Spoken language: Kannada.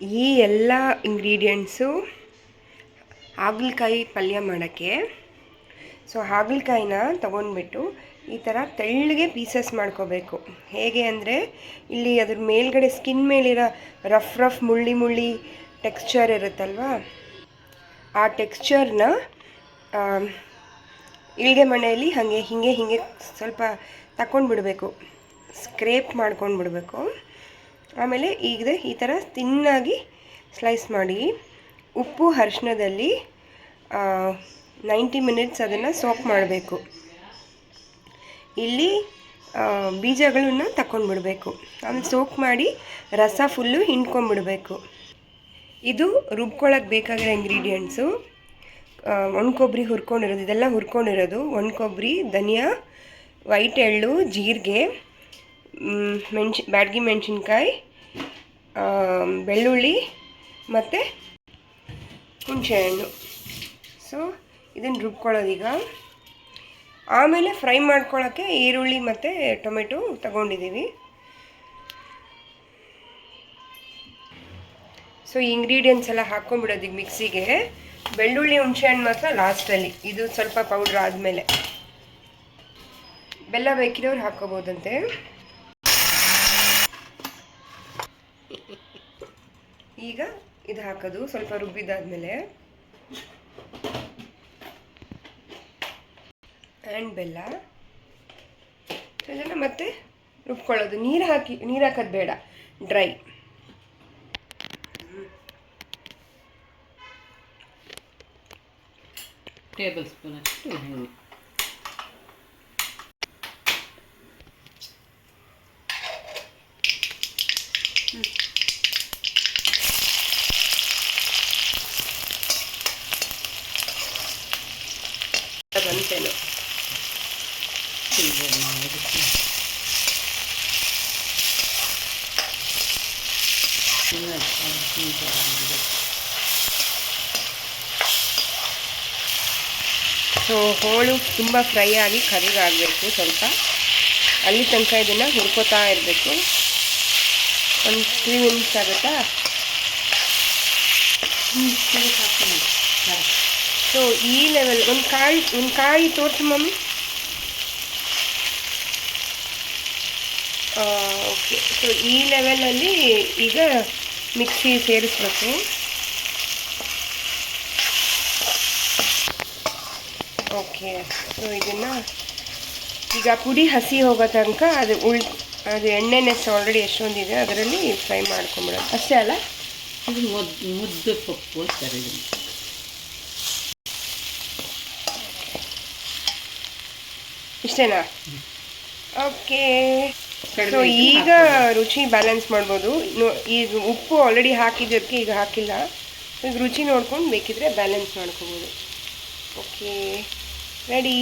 ಈ ಎಲ್ಲ ಇಂಗ್ರೀಡಿಯೆಂಟ್ಸು ಹಾಗಲಕಾಯಿ ಪಲ್ಯ ಮಾಡೋಕ್ಕೆ. ಸೊ ಹಾಗಲಕಾಯಿನ ತೊಗೊಂಡ್ಬಿಟ್ಟು ಈ ಥರ ತೆಳ್ಳಗೆ ಪೀಸಸ್ ಮಾಡ್ಕೋಬೇಕು. ಹೇಗೆ ಅಂದರೆ ಇಲ್ಲಿ ಅದ್ರ ಮೇಲ್ಗಡೆ ಸ್ಕಿನ್ ಮೇಲಿರೋ ರಫ್ ಮುಳ್ಳಿ ಟೆಕ್ಸ್ಚರ್ ಇರುತ್ತಲ್ವ, ಆ ಟೆಕ್ಸ್ಚರ್ನ ಇಳಿಗೆ ಮಣೆಯಲ್ಲಿ ಹಿಂಗೆ ಸ್ವಲ್ಪ ತಗೊಂಡ್ಬಿಡಬೇಕು, ಸ್ಕ್ರೇಪ್ ಮಾಡ್ಕೊಂಡು ಬಿಡಬೇಕು. ಆಮೇಲೆ ಈಗ ಈ ಥರ ತಿನ್ನಾಗಿ ಸ್ಲೈಸ್ ಮಾಡಿ ಉಪ್ಪು ಅರಿಶಿಣದಲ್ಲಿ 90 ಮಿನಿಟ್ಸ್ ಅದನ್ನು ಸೋಕ್ ಮಾಡಬೇಕು. ಇಲ್ಲಿ ಬೀಜಗಳನ್ನ ತಗೊಂಡ್ಬಿಡಬೇಕು. ಆಮೇಲೆ ಸೋಕ್ ಮಾಡಿ ರಸ ಫುಲ್ಲು ಹಿಂಡ್ಕೊಂಬಿಡಬೇಕು. ಇದು ರುಬ್ಕೊಳ್ಳೋಕೆ ಬೇಕಾಗಿರೋ ಇಂಗ್ರೀಡಿಯೆಂಟ್ಸು ಒಣ ಕೊಬ್ಬರಿ ಹುರ್ಕೊಂಡಿರೋದು, ಇದೆಲ್ಲ ಹುರ್ಕೊಂಡಿರೋದು ಒಣ ಕೊಬ್ಬರಿ, ಧನಿಯಾ, ವೈಟ್ ಎಳ್ಳು, ಜೀರಿಗೆ, ಬ್ಯಾಡಗಿ ಮೆಣಸಿನ್ಕಾಯಿ, ಬೆಳ್ಳುಳ್ಳಿ ಮತ್ತು ಹುಣಸೆಹಣ್ಣು. ಸೊ ಇದನ್ನು ರುಬ್ಕೊಳ್ಳೋದೀಗ. ಆಮೇಲೆ ಫ್ರೈ ಮಾಡ್ಕೊಳ್ಳೋಕ್ಕೆ ಈರುಳ್ಳಿ ಮತ್ತು ಟೊಮೆಟೊ ತಗೊಂಡಿದ್ದೀವಿ. ಸೊ ಈ ಇಂಗ್ರೀಡಿಯೆಂಟ್ಸ್ ಎಲ್ಲ ಹಾಕ್ಕೊಂಬಿಡೋದು ಈಗ ಮಿಕ್ಸಿಗೆ. ಬೆಳ್ಳುಳ್ಳಿ ಹುಣಸೆಹಣ್ಣು ಮಾತ್ರ ಲಾಸ್ಟಲ್ಲಿ, ಇದು ಸ್ವಲ್ಪ ಪೌಡ್ರ್ ಆದಮೇಲೆ. ಬೆಲ್ಲ ಬೇಕಿರೋರು ಹಾಕ್ಕೋಬೋದಂತೆ. ಈಗ ಇದು ಹಾಕೋದು ಸ್ವಲ್ಪ ರುಬ್ಬಿದಾದ್ಮೇಲೆ, ಆ್ಯಂಡ್ ಬೆಲ್ಲ. ಇದನ್ನು ಮತ್ತೆ ರುಬ್ಕೊಳ್ಳೋದು. ನೀರು ಹಾಕೋದು ಬೇಡ, ಡ್ರೈ. ಟೇಬಲ್ ಸ್ಪೂನ್ ಅಷ್ಟು ಎಣ್ಣೆ. ಅದಂತೇನು ಸೊ ಹೋಳು ತುಂಬ ಫ್ರೈ ಆಗಿ ಕರಿಗಾಗಬೇಕು. ಸ್ವಲ್ಪ ಅಲ್ಲಿ ತನಕ ಇದನ್ನು ಹುರ್ಕೋತಾ ಇರಬೇಕು. ಒಂದು 3 ಮಿನಿಟ್ಸ್ ಆಗುತ್ತಾ? ಸೊ ಈ ಲೆವೆಲ್ ಒಂದು ಕಾಯಿ ತೋರಿಸು ಮಮ್ಮಿ. ಓಕೆ. ಸೊ ಈ ಲೆವೆಲಲ್ಲಿ ಈಗ ಮಿಕ್ಸಿ ಸೇರಿಸ್ಬೇಕು. ಓಕೆ. ಸೊ ಇದನ್ನು ಈಗ ಪುಡಿ ಹಸಿ ಹೋಗೋ ತನಕ ಅದು ಎಣ್ಣೆನೆಸ್ ಆಲ್ರೆಡಿ ಎಷ್ಟೊಂದಿದೆ ಅದರಲ್ಲಿ ಫ್ರೈ ಮಾಡ್ಕೊಂಬಿಡೋದು ಅಷ್ಟೇ ಅಲ್ಲ? ಇದು ಮುದ್ದು ಪಪ್ಪು ಅಂತಾರೆ. ಇಷ್ಟೇನಾ? ಓಕೆ. ಸೊ ಈಗ ರುಚಿ ಬ್ಯಾಲೆನ್ಸ್ ಮಾಡ್ಬೋದು. ಈಗ ಉಪ್ಪು ಆಲ್ರೆಡಿ ಹಾಕಿದ್ದಕ್ಕೆ ಈಗ ಹಾಕಿಲ್ಲ. ಈಗ ರುಚಿ ನೋಡ್ಕೊಂಡು ಬೇಕಿದ್ರೆ ಬ್ಯಾಲೆನ್ಸ್ ಮಾಡ್ಕೋಬೋದು. Okay, ready.